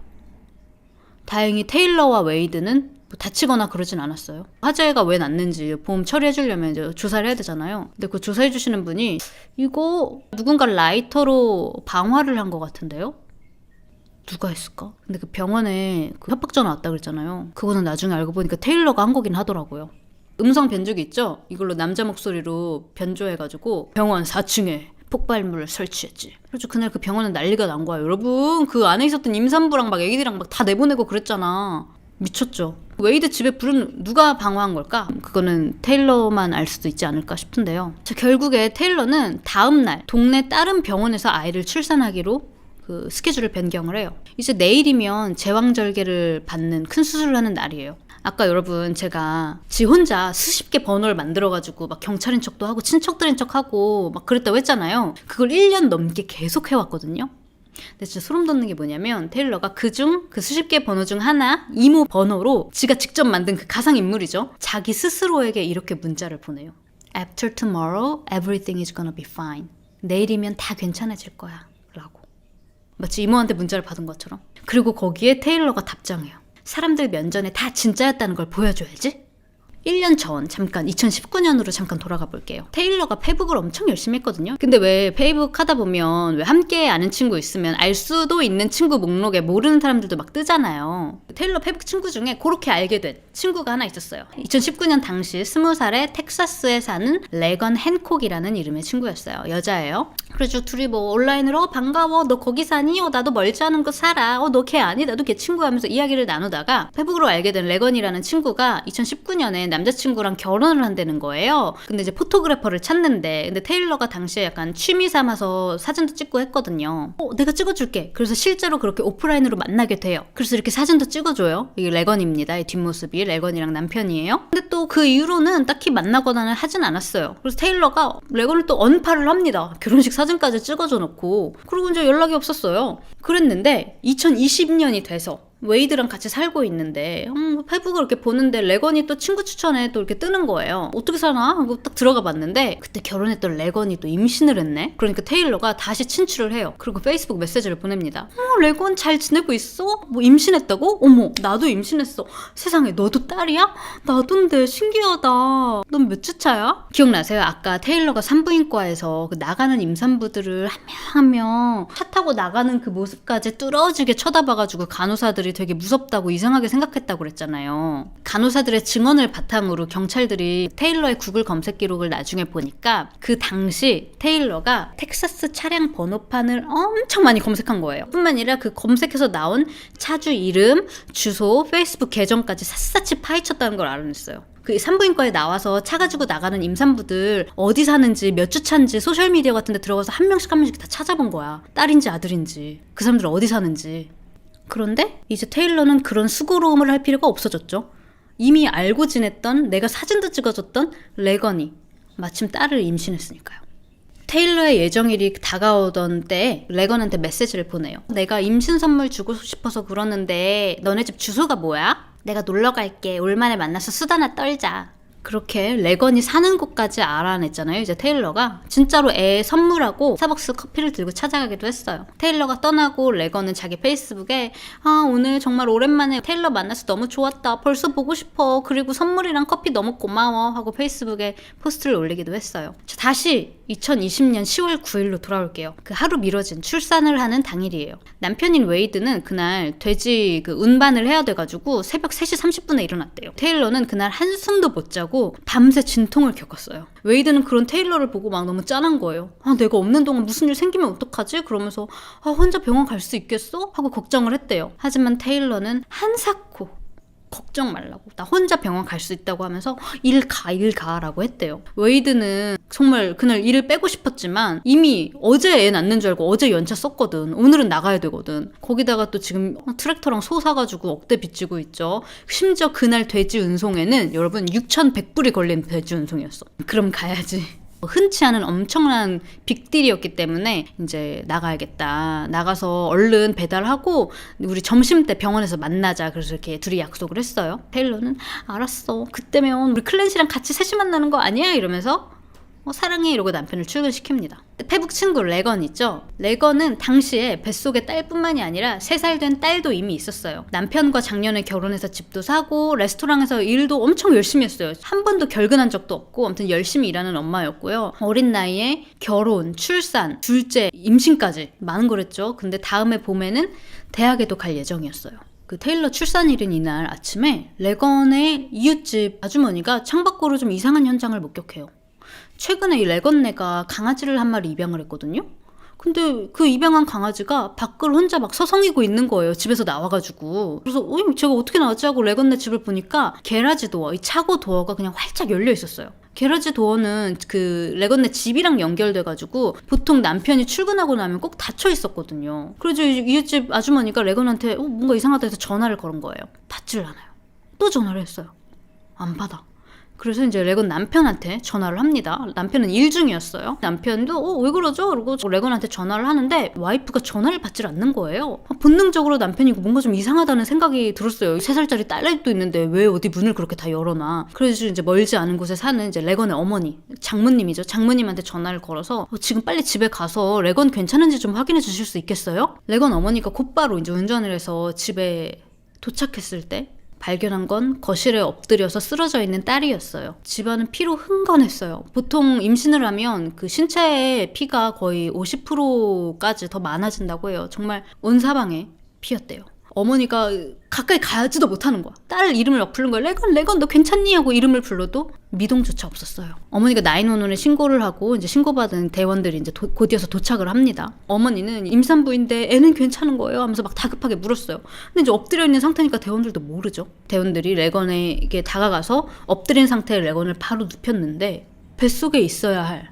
다행히 테일러와 웨이드는 뭐 다치거나 그러진 않았어요. 화재가 왜 났는지 보험 처리해주려면 이제 조사를 해야 되잖아요. 근데 그 조사해주시는 분이 이거 누군가 라이터로 방화를 한 것 같은데요? 누가 했을까? 근데 그 병원에 그 협박 전화 왔다 그랬잖아요. 그거는 나중에 알고 보니까 테일러가 한 거긴 하더라고요. 음성 변조기 있죠? 이걸로 남자 목소리로 변조해가지고 병원 4층에 폭발물을 설치했지. 그래서 그날 그 병원은 난리가 난 거야. 여러분 그 안에 있었던 임산부랑 막 애기들이랑 막 다 내보내고 그랬잖아. 미쳤죠. 웨이드 집에 불은 누가 방화한 걸까? 그거는 테일러만 알 수도 있지 않을까 싶은데요. 결국에 테일러는 다음 날 동네 다른 병원에서 아이를 출산하기로 그 스케줄을 변경을 해요. 이제 내일이면 제왕절개를 받는 큰 수술을 하는 날이에요. 아까 여러분 제가 지 혼자 수십 개 번호를 만들어가지고 막 경찰인 척도 하고 친척들인 척하고 막 그랬다고 했잖아요. 그걸 1년 넘게 계속 해왔거든요. 근데 진짜 소름 돋는 게 뭐냐면 테일러가 그 수십 개 번호 중 하나 이모 번호로 지가 직접 만든 그 가상인물이죠. 자기 스스로에게 이렇게 문자를 보내요. After tomorrow, everything is gonna be fine. 내일이면 다 괜찮아질 거야. 라고. 마치 이모한테 문자를 받은 것처럼. 그리고 거기에 테일러가 답장해요. 사람들 면전에 다 진짜였다는 걸 보여줘야지. 1년 전 잠깐 2019년으로 잠깐 돌아가 볼게요. 테일러가 페이북을 엄청 열심히 했거든요. 근데 왜 페이북 하다 보면 왜 함께 아는 친구 있으면 알 수도 있는 친구 목록에 모르는 사람들도 막 뜨잖아요. 테일러 페이북 친구 중에 그렇게 알게 된 친구가 하나 있었어요. 2019년 당시 20살에 텍사스에 사는 레건 핸콕이라는 이름의 친구였어요. 여자예요. 그래서 둘이 뭐 온라인으로 반가워 너 거기 사니? 나도 멀지 않은 곳 살아. 너 걔 아니? 나도 걔 친구야 하면서 이야기를 나누다가 페이북으로 알게 된 레건이라는 친구가 2019년에 남자친구랑 결혼을 한다는 거예요. 근데 이제 포토그래퍼를 찾는데 근데 테일러가 당시에 약간 취미 삼아서 사진도 찍고 했거든요. 내가 찍어줄게. 그래서 실제로 그렇게 오프라인으로 만나게 돼요. 그래서 이렇게 사진도 찍어줘요. 이게 레건입니다. 이 뒷모습이 레건이랑 남편이에요. 근데 또 그 이후로는 딱히 만나거나 하진 않았어요. 그래서 테일러가 레건을 또 언팔을 합니다. 결혼식 사진까지 찍어줘 놓고. 그리고 이제 연락이 없었어요. 그랬는데 2020년이 돼서 웨이드랑 같이 살고 있는데 페이북을 이렇게 보는데 레건이 또 친구 추천에 또 이렇게 뜨는 거예요. 어떻게 사나? 하고 딱 들어가 봤는데 그때 결혼했던 레건이 또 임신을 했네? 그러니까 테일러가 다시 친추를 해요. 그리고 페이스북 메시지를 보냅니다. 레건 잘 지내고 있어? 뭐 임신했다고? 어머 나도 임신했어. 세상에 너도 딸이야? 나도인데 신기하다. 넌 몇 주 차야? 기억나세요? 아까 테일러가 산부인과에서 그 나가는 임산부들을 한 명 한 명 차 타고 나가는 그 모습까지 뚫어지게 쳐다봐가지고 간호사들이 되게 무섭다고 이상하게 생각했다고 그랬잖아요. 간호사들의 증언을 바탕으로 경찰들이 테일러의 구글 검색 기록을 나중에 보니까 그 당시 테일러가 텍사스 차량 번호판을 엄청 많이 검색한 거예요. 뿐만 아니라 그 검색해서 나온 차주 이름, 주소, 페이스북 계정까지 샅샅이 파헤쳤다는 걸 알아냈어요. 그 산부인과에 나와서 차 가지고 나가는 임산부들 어디 사는지 몇 주 차인지 소셜미디어 같은 데 들어가서 한 명씩 다 찾아본 거야. 딸인지 아들인지 그 사람들 어디 사는지. 그런데 이제 테일러는 그런 수고로움을 할 필요가 없어졌죠. 이미 알고 지냈던 내가 사진도 찍어줬던 레건이 마침 딸을 임신했으니까요. 테일러의 예정일이 다가오던 때에 레건한테 메시지를 보내요. 내가 임신 선물 주고 싶어서 그러는데 너네 집 주소가 뭐야? 내가 놀러 갈게. 올만에 만나서 수다나 떨자. 그렇게 레건이 사는 곳까지 알아냈잖아요. 이제 테일러가 진짜로 애 선물하고 스타벅스 커피를 들고 찾아가기도 했어요. 테일러가 떠나고 레건은 자기 페이스북에 오늘 정말 오랜만에 테일러 만나서 너무 좋았다. 벌써 보고 싶어. 그리고 선물이랑 커피 너무 고마워 하고 페이스북에 포스트를 올리기도 했어요. 자, 다시 2020년 10월 9일로 돌아올게요. 그 하루 미뤄진 출산을 하는 당일이에요. 남편인 웨이드는 그날 돼지 운반을 해야 돼가지고 새벽 3시 30분에 일어났대요. 테일러는 그날 한숨도 못 자고 밤새 진통을 겪었어요. 웨이드는 그런 테일러를 보고 막 너무 짠한 거예요. 내가 없는 동안 무슨 일 생기면 어떡하지? 그러면서 혼자 병원 갈 수 있겠어? 하고 걱정을 했대요. 하지만 테일러는 한사코 걱정 말라고, 나 혼자 병원 갈 수 있다고 하면서 일 가 라고 했대요. 웨이드는 정말 그날 일을 빼고 싶었지만 이미 어제 애 낳는 줄 알고 어제 연차 썼거든. 오늘은 나가야 되거든. 거기다가 또 지금 트랙터랑 소 사가지고 억대 빚지고 있죠. 심지어 그날 돼지 운송에는 여러분 6,100불이 걸린 돼지 운송이었어. 그럼 가야지. 흔치 않은 엄청난 빅딜이었기 때문에 이제 나가야겠다. 나가서 얼른 배달하고 우리 점심 때 병원에서 만나자. 그래서 이렇게 둘이 약속을 했어요. 테일러는 알았어. 그때면 우리 클랜시랑 같이 셋이 만나는 거 아니야? 이러면서 사랑해 이러고 남편을 출근시킵니다. 페북 친구 레건 있죠? 레건은 당시에 뱃속의 딸뿐만이 아니라 3살 된 딸도 이미 있었어요. 남편과 작년에 결혼해서 집도 사고 레스토랑에서 일도 엄청 열심히 했어요. 한 번도 결근한 적도 없고 아무튼 열심히 일하는 엄마였고요. 어린 나이에 결혼, 출산, 둘째, 임신까지 많은 걸 했죠. 근데 다음해 봄에는 대학에도 갈 예정이었어요. 그 테일러 출산일인 이날 아침에 레건의 이웃집 아주머니가 창밖으로 좀 이상한 현장을 목격해요. 최근에 이 레건네가 강아지를 한 마리 입양을 했거든요. 근데 그 입양한 강아지가 밖을 혼자 막 서성이고 있는 거예요. 집에서 나와가지고. 그래서 제가 어떻게 나왔지 하고 레건네 집을 보니까 게라지 도어, 이 차고 도어가 그냥 활짝 열려 있었어요. 게라지 도어는 그 레건네 집이랑 연결돼가지고 보통 남편이 출근하고 나면 꼭 닫혀 있었거든요. 그래서 이웃집 아주머니가 레건한테 뭔가 이상하다 해서 전화를 걸은 거예요. 받지를 않아요. 또 전화를 했어요. 안 받아. 그래서 이제 레건 남편한테 전화를 합니다. 남편은 일 중이었어요. 남편도 왜 그러죠? 그러고 레건한테 전화를 하는데 와이프가 전화를 받질 않는 거예요. 본능적으로 남편이 뭔가 좀 이상하다는 생각이 들었어요. 3살짜리 딸도 있는데 왜 어디 문을 그렇게 다 열어놔. 그래서 이제 멀지 않은 곳에 사는 이제 레건의 어머니, 장모님이죠. 장모님한테 전화를 걸어서 지금 빨리 집에 가서 레건 괜찮은지 좀 확인해 주실 수 있겠어요? 레건 어머니가 곧바로 이제 운전을 해서 집에 도착했을 때 발견한 건 거실에 엎드려서 쓰러져 있는 딸이었어요. 집안은 피로 흥건했어요. 보통 임신을 하면 그 신체의 피가 거의 50%까지 더 많아진다고 해요. 정말 온 사방에 피였대요. 어머니가 가까이 가지도 못하는 거야. 딸 이름을 막 부른 거야. 레건 너 괜찮니? 하고 이름을 불러도 미동조차 없었어요. 어머니가 911에 신고를 하고 이제 신고받은 대원들이 이제 곧이어서 도착을 합니다. 어머니는 임산부인데 애는 괜찮은 거예요 하면서 막 다급하게 물었어요. 근데 이제 엎드려 있는 상태니까 대원들도 모르죠. 대원들이 레건에게 다가가서 엎드린 상태의 레건을 바로 눕혔는데 뱃속에 있어야 할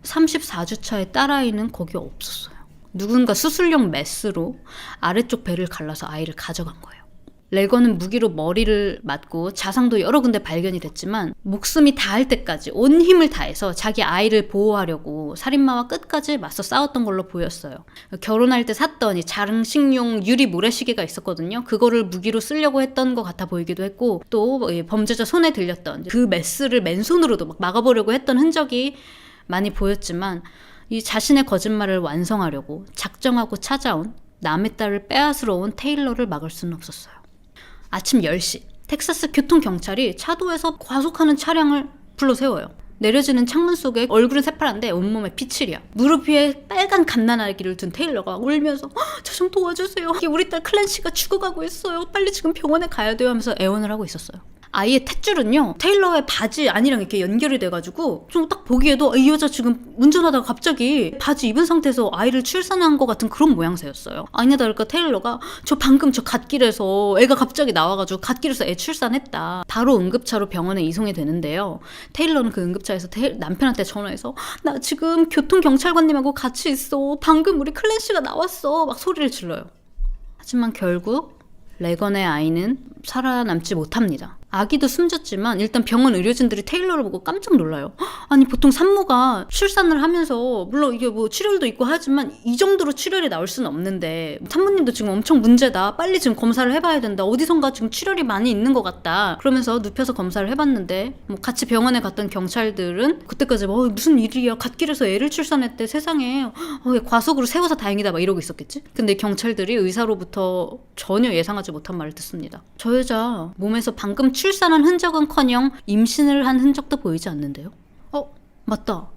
34주차의 딸아이는 거기 없었어요. 누군가 수술용 메스로 아래쪽 배를 갈라서 아이를 가져간 거예요. 레건은 무기로 머리를 맞고 자상도 여러 군데 발견이 됐지만 목숨이 닿을 때까지 온 힘을 다해서 자기 아이를 보호하려고 살인마와 끝까지 맞서 싸웠던 걸로 보였어요. 결혼할 때 샀던 이 장식용 유리 모래시계가 있었거든요. 그거를 무기로 쓰려고 했던 것 같아 보이기도 했고 또 범죄자 손에 들렸던 그 메스를 맨손으로도 막 막아보려고 했던 흔적이 많이 보였지만 이 자신의 거짓말을 완성하려고 작정하고 찾아온 남의 딸을 빼앗으러 온 테일러를 막을 수는 없었어요. 아침 10시 텍사스 교통경찰이 차도에서 과속하는 차량을 불러 세워요. 내려지는 창문 속에 얼굴은 새파란데 온몸에 피칠이야. 무릎 위에 빨간 갓난아기를 든 테일러가 울면서 저 좀 도와주세요. 우리 딸 클랜시가 죽어가고 있어요. 빨리 지금 병원에 가야 돼요 하면서 애원을 하고 있었어요. 아이의 탯줄은요 테일러의 바지 안이랑 이렇게 연결이 돼가지고 좀 딱 보기에도 이 여자 지금 운전하다가 갑자기 바지 입은 상태에서 아이를 출산한 것 같은 그런 모양새였어요. 아니나 다를까 테일러가 저 방금 저 갓길에서 애가 갑자기 나와가지고 갓길에서 애 출산했다. 바로 응급차로 병원에 이송이 되는데요. 테일러는 그 응급차에서 남편한테 전화해서 나 지금 교통경찰관님하고 같이 있어. 방금 우리 클랜시가 나왔어. 막 소리를 질러요. 하지만 결국 레건의 아이는 살아남지 못합니다. 아기도 숨졌지만 일단 병원 의료진들이 테일러를 보고 깜짝 놀라요. 아니 보통 산모가 출산을 하면서 물론 이게 뭐 출혈도 있고 하지만 이 정도로 출혈이 나올 수는 없는데 산모님도 지금 엄청 문제다. 빨리 지금 검사를 해봐야 된다. 어디선가 지금 출혈이 많이 있는 것 같다. 그러면서 눕혀서 검사를 해봤는데 뭐 같이 병원에 갔던 경찰들은 그때까지 무슨 일이야. 갓길에서 애를 출산했대. 세상에 과속으로 세워서 다행이다 막 이러고 있었겠지. 근데 경찰들이 의사로부터 전혀 예상하지 못한 말을 듣습니다. 저 여자 몸에서 방금 출산한 흔적은커녕 임신을 한 흔적도 보이지 않는데요. 맞다.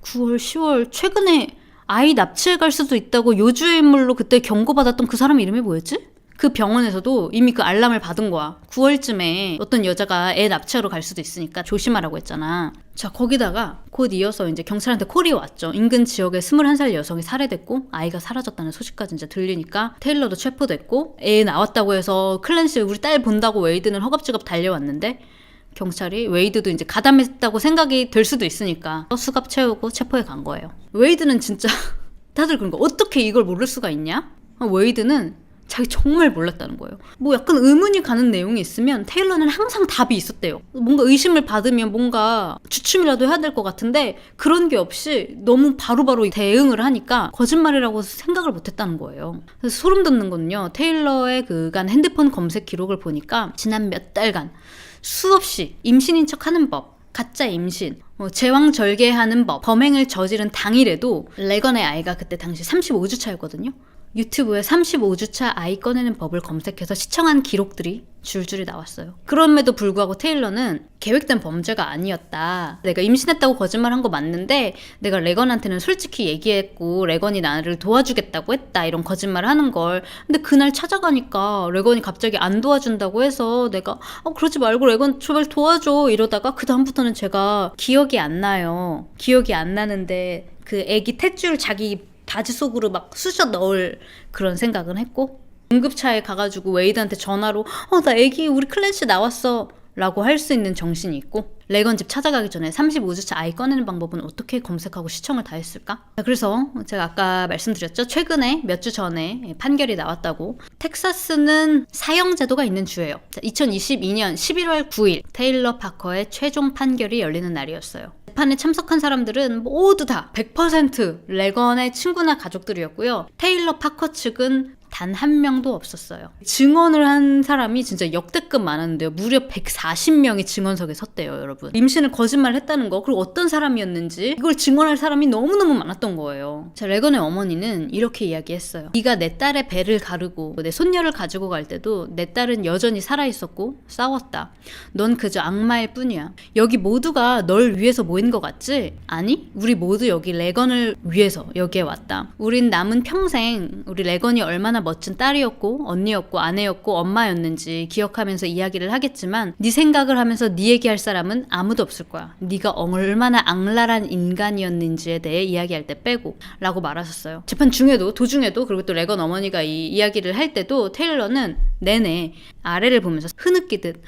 9월, 10월 최근에 아이 납치해 갈 수도 있다고 요주의 인물로 그때 경고받았던 그 사람 이름이 뭐였지? 그 병원에서도 이미 그 알람을 받은 거야. 9월쯤에 어떤 여자가 애 납치하러 갈 수도 있으니까 조심하라고 했잖아. 자, 거기다가 곧 이어서 이제 경찰한테 콜이 왔죠. 인근 지역에 21살 여성이 살해됐고 아이가 사라졌다는 소식까지 이제 들리니까 테일러도 체포됐고 애 나왔다고 해서 클랜시 우리 딸 본다고 웨이드는 허겁지겁 달려왔는데 경찰이 웨이드도 이제 가담했다고 생각이 될 수도 있으니까 수갑 채우고 체포해 간 거예요. 웨이드는 진짜 다들 그런 거 어떻게 이걸 모를 수가 있냐? 웨이드는 자기 정말 몰랐다는 거예요. 뭐 약간 의문이 가는 내용이 있으면 테일러는 항상 답이 있었대요. 뭔가 의심을 받으면 뭔가 주춤이라도 해야 될 것 같은데 그런 게 없이 너무 바로바로 대응을 하니까 거짓말이라고 생각을 못했다는 거예요. 그래서 소름 돋는 거는요. 테일러의 그간 핸드폰 검색 기록을 보니까 지난 몇 달간 수없이 임신인 척하는 법, 가짜 임신, 제왕절개하는 법, 범행을 저지른 당일에도 레건의 아이가 그때 당시 35주 차였거든요. 유튜브에 35주차 아이 꺼내는 법을 검색해서 시청한 기록들이 줄줄이 나왔어요. 그럼에도 불구하고 테일러는 계획된 범죄가 아니었다. 내가 임신했다고 거짓말한 거 맞는데 내가 레건한테는 솔직히 얘기했고 레건이 나를 도와주겠다고 했다. 이런 거짓말을 하는 걸. 근데 그날 찾아가니까 레건이 갑자기 안 도와준다고 해서 내가 그러지 말고 레건 제발 도와줘 이러다가 그 다음부터는 제가 기억이 안 나요. 기억이 안 나는데 그 애기 탯줄 자기 바지 속으로 막 쑤셔 넣을 그런 생각은 했고 응급차에 가가지고 웨이드한테 전화로 나 애기 우리 클랜시 나왔어 라고 할 수 있는 정신이 있고 레건 집 찾아가기 전에 35주차 아이 꺼내는 방법은 어떻게 검색하고 시청을 다 했을까? 그래서 제가 아까 말씀드렸죠. 최근에 몇 주 전에 판결이 나왔다고. 텍사스는 사형제도가 있는 주예요. 2022년 11월 9일 테일러 파커의 최종 판결이 열리는 날이었어요. 재판에 참석한 사람들은 모두 다 100% 레건의 친구나 가족들이었고요. 테일러 파커 측은 단 한 명도 없었어요. 증언을 한 사람이 진짜 역대급 많았는데요. 무려 140명이 증언석에 섰대요, 여러분. 임신을 거짓말했다는 거, 그리고 어떤 사람이었는지 이걸 증언할 사람이 너무너무 많았던 거예요. 자, 레건의 어머니는 이렇게 이야기했어요. 네가 내 딸의 배를 가르고 내 손녀를 가지고 갈 때도 내 딸은 여전히 살아있었고 싸웠다. 넌 그저 악마일 뿐이야. 여기 모두가 널 위해서 모인 것 같지? 아니, 우리 모두 여기 레건을 위해서 여기에 왔다. 우린 남은 평생 우리 레건이 얼마나 멋진 딸이었고 언니였고 아내였고 엄마였는지 기억하면서 이야기를 하겠지만 네 생각을 하면서 네 얘기할 사람은 아무도 없을 거야. 네가 얼마나 악랄한 인간이었는지에 대해 이야기할 때 빼고 라고 말하셨어요. 재판 중에도 도중에도 그리고 또 레건 어머니가 이 이야기를 할 때도 테일러는 내내 아래를 보면서 흐느끼듯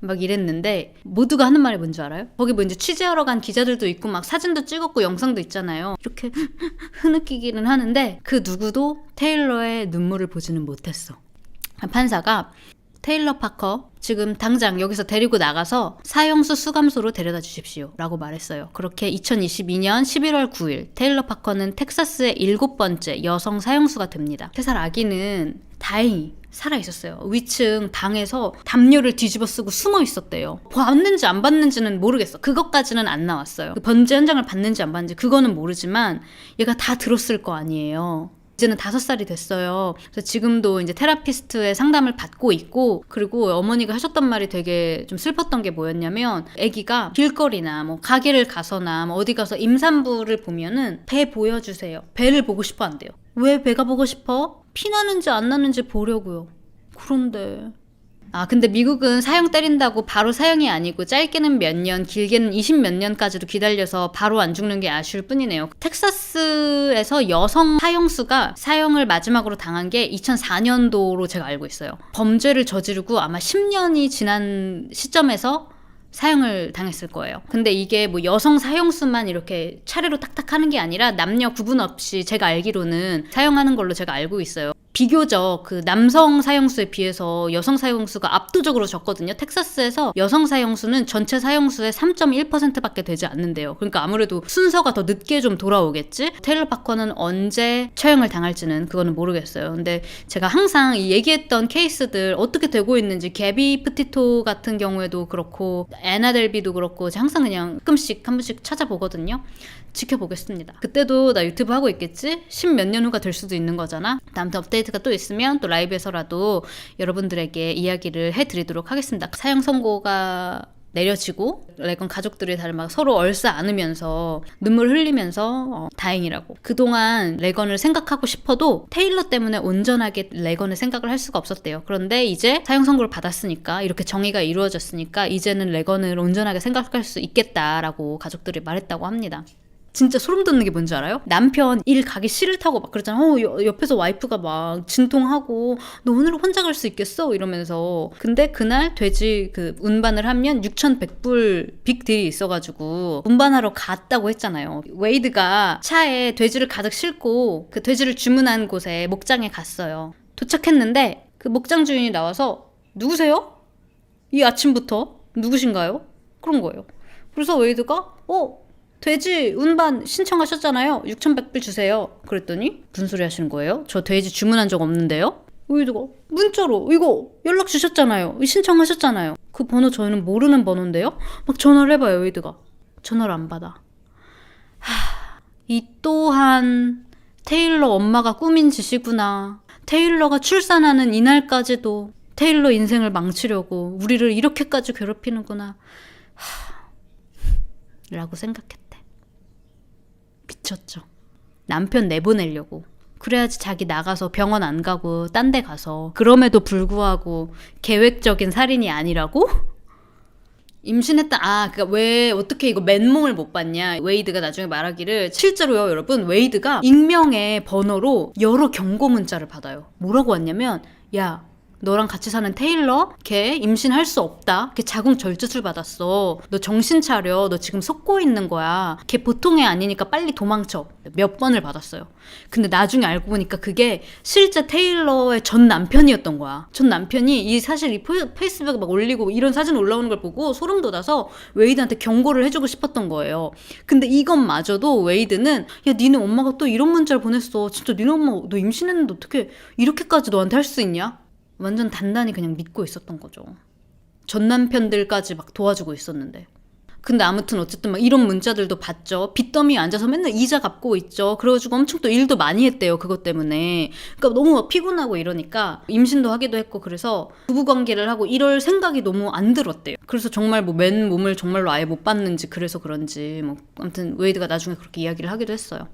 막 이랬는데 모두가 하는 말이 뭔지 알아요? 거기 뭐 이제 취재하러 간 기자들도 있고 막 사진도 찍었고 영상도 있잖아요. 이렇게 흐느끼기는 하는데 그 누구도 테일러의 눈물을 보지는 못했어. 판사가 테일러 파커 지금 당장 여기서 데리고 나가서 사형수 수감소로 데려다 주십시오 라고 말했어요. 그렇게 2022년 11월 9일 테일러 파커는 텍사스의 7번째 여성 사형수가 됩니다. 3살 아기는 다행히 살아있었어요. 위층 방에서 담요를 뒤집어 쓰고 숨어 있었대요. 봤는지 안 봤는지는 모르겠어. 그것까지는 안 나왔어요. 그 번제 현장을 봤는지 안 봤는지 그거는 모르지만 얘가 다 들었을 거 아니에요. 이제는 5살이 됐어요. 그래서 지금도 이제 테라피스트의 상담을 받고 있고, 그리고 어머니가 하셨던 말이 되게 좀 슬펐던 게 뭐였냐면, 아기가 길거리나 뭐 가게를 가서나 뭐 어디 가서 임산부를 보면은 배 보여주세요. 배를 보고 싶어 한대요. 왜 배가 보고 싶어? 피 나는지 안 나는지 보려고요. 그런데 근데 미국은 사형 때린다고 바로 사형이 아니고 짧게는 몇 년, 길게는 20 몇 년까지도 기다려서 바로 안 죽는 게 아쉬울 뿐이네요. 텍사스에서 여성 사형수가 사형을 마지막으로 당한 게 2004년도로 제가 알고 있어요. 범죄를 저지르고 아마 10년이 지난 시점에서 사형을 당했을 거예요. 근데 이게 뭐 여성 사형수만 이렇게 차례로 탁탁 하는 게 아니라 남녀 구분 없이 제가 알기로는 사형하는 걸로 제가 알고 있어요. 비교적 그 남성 사형수에 비해서 여성 사형수가 압도적으로 적거든요. 텍사스에서 여성 사형수는 전체 사형수의 3.1%밖에 되지 않는데요. 그러니까 아무래도 순서가 더 늦게 좀 돌아오겠지? 테일러 파커는 언제 처형을 당할지는 그거는 모르겠어요. 근데 제가 항상 이 얘기했던 케이스들 어떻게 되고 있는지, 개비 프티토 같은 경우에도 그렇고 애나 델비도 그렇고 항상 그냥 가끔씩 한 번씩 찾아보거든요. 지켜보겠습니다. 그때도 나 유튜브 하고 있겠지? 10몇 년 후가 될 수도 있는 거잖아. 다음에 업데이트가 또 있으면 또 라이브에서라도 여러분들에게 이야기를 해드리도록 하겠습니다. 사형 선고가 내려지고 레건 가족들이 다들 막 서로 얼싸 안으면서 눈물 흘리면서 다행이라고. 그동안 레건을 생각하고 싶어도 테일러 때문에 온전하게 레건을 생각을 할 수가 없었대요. 그런데 이제 사형 선고를 받았으니까, 이렇게 정의가 이루어졌으니까 이제는 레건을 온전하게 생각할 수 있겠다라고 가족들이 말했다고 합니다. 진짜 소름 돋는 게 뭔지 알아요? 남편 일 가기 싫다고 막 그러잖아. 옆에서 와이프가 막 진통하고 너 오늘 혼자 갈 수 있겠어? 이러면서. 근데 그날 돼지 그 운반을 하면 6,100불 빅딜이 있어가지고 운반하러 갔다고 했잖아요. 웨이드가 차에 돼지를 가득 싣고 그 돼지를 주문한 곳에 목장에 갔어요. 도착했는데 그 목장 주인이 나와서 누구세요? 이 아침부터 누구신가요? 그런 거예요. 그래서 웨이드가 돼지 운반 신청하셨잖아요. 6,100불 주세요. 그랬더니 무슨 소리 하시는 거예요? 저 돼지 주문한 적 없는데요? 웨이드가 문자로 이거 연락 주셨잖아요. 신청하셨잖아요. 그 번호 저희는 모르는 번호인데요? 막 전화를 해봐요. 웨이드가 전화를 안 받아. 이 또한 테일러 엄마가 꾸민 짓이구나. 테일러가 출산하는 이날까지도 테일러 인생을 망치려고 우리를 이렇게까지 괴롭히는구나 라고 생각했대. 미쳤죠. 남편 내보내려고. 그래야지 자기 나가서 병원 안 가고 딴 데 가서. 그럼에도 불구하고 계획적인 살인이 아니라고? 임신했다. 그러니까 왜 어떻게 이거 맨몸을 못 봤냐. 웨이드가 나중에 말하기를 실제로요 여러분, 웨이드가 익명의 번호로 여러 경고 문자를 받아요. 뭐라고 왔냐면, 야 너랑 같이 사는 테일러 걔 임신할 수 없다. 걔 자궁 절제술 받았어. 너 정신 차려. 너 지금 속고 있는 거야. 걔 보통 애 아니니까 빨리 도망쳐. 몇 번을 받았어요. 근데 나중에 알고 보니까 그게 실제 테일러의 전 남편이었던 거야. 전 남편이 이 사실 이 페이스북에 막 올리고 이런 사진 올라오는 걸 보고 소름 돋아서 웨이드한테 경고를 해주고 싶었던 거예요. 근데 이것마저도 웨이드는 야 니네 엄마가 또 이런 문자를 보냈어. 진짜 니네 엄마 너 임신했는데 어떻게 이렇게까지 너한테 할 수 있냐? 완전 단단히 그냥 믿고 있었던 거죠. 전 남편들까지 막 도와주고 있었는데. 근데 아무튼 어쨌든 막 이런 문자들도 봤죠. 빚더미에 앉아서 맨날 이자 갚고 있죠. 그래가지고 엄청 또 일도 많이 했대요. 그것 때문에. 그러니까 너무 막 피곤하고 이러니까 임신도 하기도 했고, 그래서 부부관계를 하고 이럴 생각이 너무 안 들었대요. 그래서 정말 뭐 맨몸을 정말로 아예 못 봤는지, 그래서 그런지 뭐 아무튼 웨이드가 나중에 그렇게 이야기를 하기도 했어요.